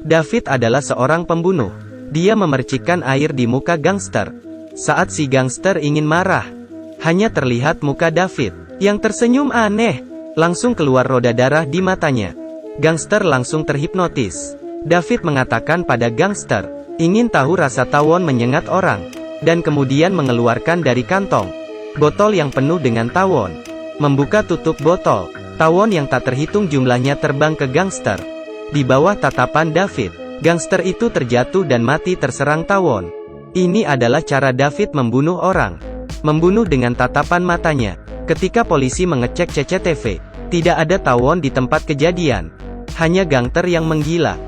David adalah seorang pembunuh. Dia memercikkan air di muka gangster. Saat si gangster ingin marah, hanya terlihat muka David yang tersenyum aneh. Langsung keluar roda darah di matanya. Gangster langsung terhipnotis. David mengatakan pada gangster, ingin tahu rasa tawon menyengat orang, dan kemudian mengeluarkan dari kantong botol yang penuh dengan tawon. Membuka tutup botol, tawon yang tak terhitung jumlahnya terbang ke gangster. Di bawah tatapan David, gangster itu terjatuh dan mati terserang tawon. Ini adalah cara David membunuh orang. Membunuh dengan tatapan matanya. Ketika polisi mengecek CCTV, tidak ada tawon di tempat kejadian. Hanya gangster yang menggila.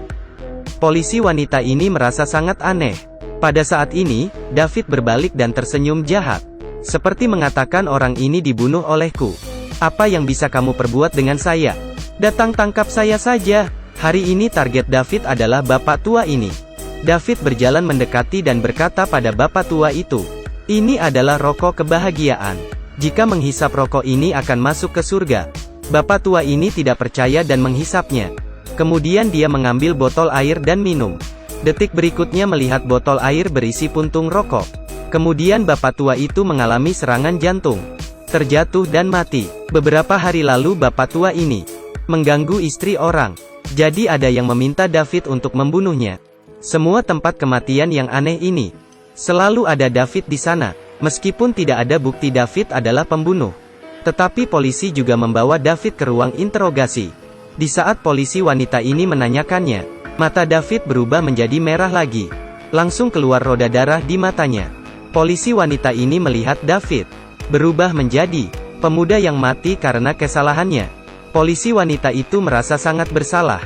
Polisi wanita ini merasa sangat aneh. Pada saat ini, David berbalik dan tersenyum jahat. Seperti mengatakan orang ini dibunuh olehku. Apa yang bisa kamu perbuat dengan saya? Datang tangkap saya saja. Hari ini target David adalah bapak tua ini. David berjalan mendekati dan berkata pada bapak tua itu, ini adalah rokok kebahagiaan. Jika menghisap rokok ini akan masuk ke surga. Bapak tua ini tidak percaya dan menghisapnya. Kemudian dia mengambil botol air dan minum. Detik berikutnya melihat botol air berisi puntung rokok. Kemudian bapak tua itu mengalami serangan jantung, terjatuh dan mati. Beberapa hari lalu bapak tua ini mengganggu istri orang. Jadi ada yang meminta David untuk membunuhnya. Semua tempat kematian yang aneh ini, selalu ada David di sana. Meskipun tidak ada bukti David adalah pembunuh, tetapi polisi juga membawa David ke ruang interogasi. Di saat polisi wanita ini menanyakannya, mata David berubah menjadi merah lagi. Langsung keluar roda darah di matanya. Polisi wanita ini melihat David berubah menjadi pemuda yang mati karena kesalahannya. Polisi wanita itu merasa sangat bersalah,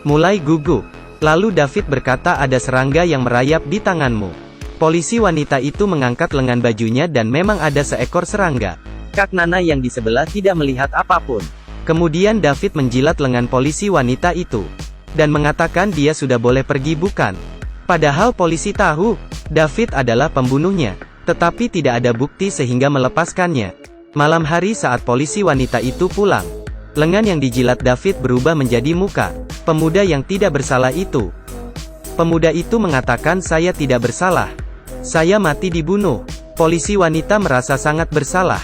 mulai gugup. Lalu David berkata, ada serangga yang merayap di tanganmu. Polisi wanita itu mengangkat lengan bajunya dan memang ada seekor serangga. Kak Nana yang di sebelah tidak melihat apapun. Kemudian David menjilat lengan polisi wanita itu, dan mengatakan dia sudah boleh pergi bukan? Padahal polisi tahu, David adalah pembunuhnya, tetapi tidak ada bukti sehingga melepaskannya. Malam hari saat polisi wanita itu pulang, lengan yang dijilat David berubah menjadi muka pemuda yang tidak bersalah itu. Pemuda itu mengatakan, saya tidak bersalah. Saya mati dibunuh. Polisi wanita merasa sangat bersalah.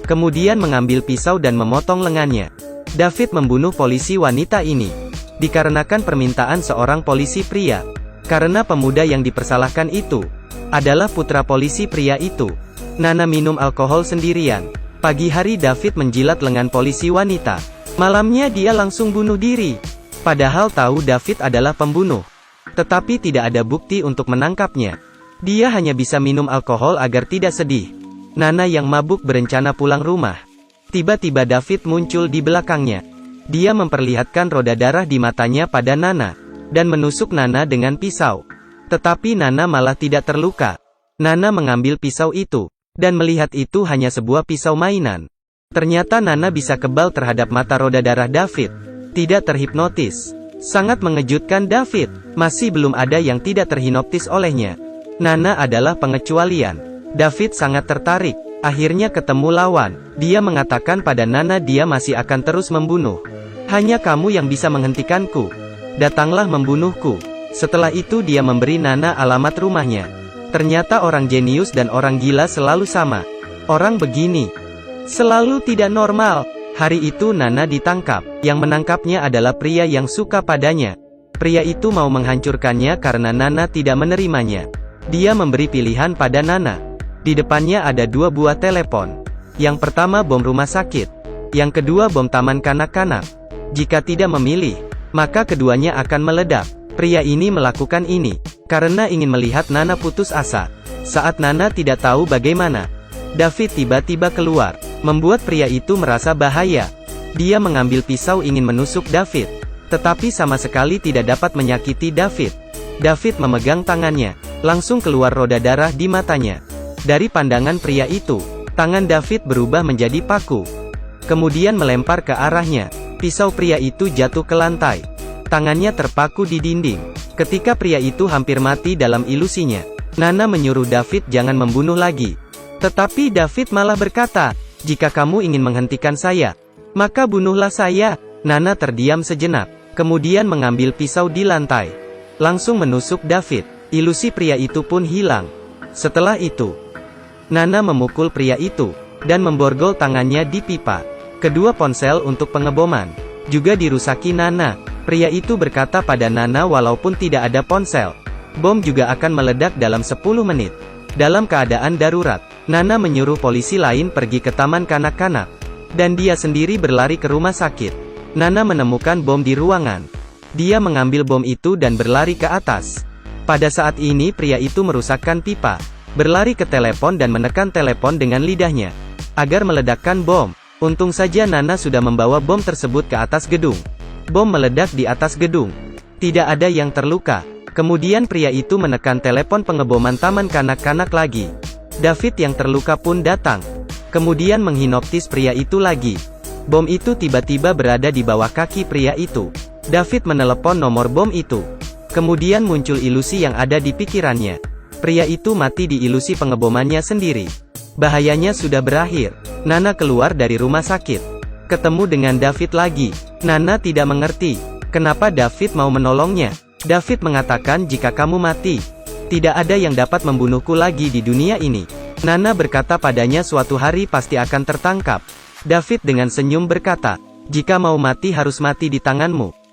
Kemudian mengambil pisau dan memotong lengannya. David membunuh polisi wanita ini dikarenakan permintaan seorang polisi pria. Karena pemuda yang dipersalahkan itu adalah putra polisi pria itu. Nana minum alkohol sendirian. Pagi hari David menjilat lengan polisi wanita. Malamnya dia langsung bunuh diri. Padahal tahu David adalah pembunuh, tetapi tidak ada bukti untuk menangkapnya. Dia hanya bisa minum alkohol agar tidak sedih. Nana yang mabuk berencana pulang rumah. Tiba-tiba David muncul di belakangnya. Dia memperlihatkan roda darah di matanya pada Nana, dan menusuk Nana dengan pisau. Tetapi Nana malah tidak terluka. Nana mengambil pisau itu, dan melihat itu hanya sebuah pisau mainan. Ternyata Nana bisa kebal terhadap mata roda darah David. Tidak terhipnotis. Sangat mengejutkan David. Masih belum ada yang tidak terhipnotis olehnya. Nana adalah pengecualian. David sangat tertarik. Akhirnya ketemu lawan. Dia mengatakan pada Nana dia masih akan terus membunuh. Hanya kamu yang bisa menghentikanku. Datanglah membunuhku. Setelah itu dia memberi Nana alamat rumahnya. Ternyata orang jenius dan orang gila selalu sama. Orang begini selalu tidak normal. Hari itu Nana ditangkap. Yang menangkapnya adalah pria yang suka padanya. Pria itu mau menghancurkannya karena Nana tidak menerimanya. Dia memberi pilihan pada Nana. Di depannya ada 2 buah telepon. Yang pertama bom rumah sakit. Yang kedua bom taman kanak-kanak. Jika tidak memilih, maka keduanya akan meledak. Pria ini melakukan ini karena ingin melihat Nana putus asa. Saat Nana tidak tahu bagaimana, David tiba-tiba keluar, membuat pria itu merasa bahaya. Dia mengambil pisau ingin menusuk David, tetapi sama sekali tidak dapat menyakiti David. David memegang tangannya, langsung keluar roda darah di matanya. Dari pandangan pria itu, tangan David berubah menjadi paku. Kemudian melempar ke arahnya. Pisau pria itu jatuh ke lantai. Tangannya terpaku di dinding. Ketika pria itu hampir mati dalam ilusinya, Nana menyuruh David jangan membunuh lagi. Tetapi David malah berkata, jika kamu ingin menghentikan saya, maka bunuhlah saya. Nana terdiam sejenak, kemudian mengambil pisau di lantai. langsung menusuk David. Ilusi pria itu pun hilang. Setelah itu, Nana memukul pria itu, dan memborgol tangannya di pipa. Kedua ponsel untuk pengeboman juga dirusaki Nana. Pria itu berkata pada Nana walaupun tidak ada ponsel, bom juga akan meledak dalam 10 menit. Dalam keadaan darurat, Nana menyuruh polisi lain pergi ke taman kanak-kanak, dan dia sendiri berlari ke rumah sakit. Nana menemukan bom di ruangan. Dia mengambil bom itu dan berlari ke atas. Pada saat ini pria itu merusakkan pipa, berlari ke telepon dan menekan telepon dengan lidahnya, agar meledakkan bom. Untung saja Nana sudah membawa bom tersebut ke atas gedung. Bom meledak di atas gedung. Tidak ada yang terluka. Kemudian pria itu menekan telepon pengeboman taman kanak-kanak lagi. David yang terluka pun datang. Kemudian menghinoptis pria itu lagi. Bom itu tiba-tiba berada di bawah kaki pria itu. David menelepon nomor bom itu. Kemudian muncul ilusi yang ada di pikirannya. Pria itu mati di ilusi pengebomannya sendiri. Bahayanya sudah berakhir. Nana keluar dari rumah sakit. Ketemu dengan David lagi. Nana tidak mengerti kenapa David mau menolongnya. David mengatakan, jika kamu mati, tidak ada yang dapat membunuhku lagi di dunia ini. Nana berkata padanya suatu hari pasti akan tertangkap. David dengan senyum berkata, jika mau mati harus mati di tanganmu.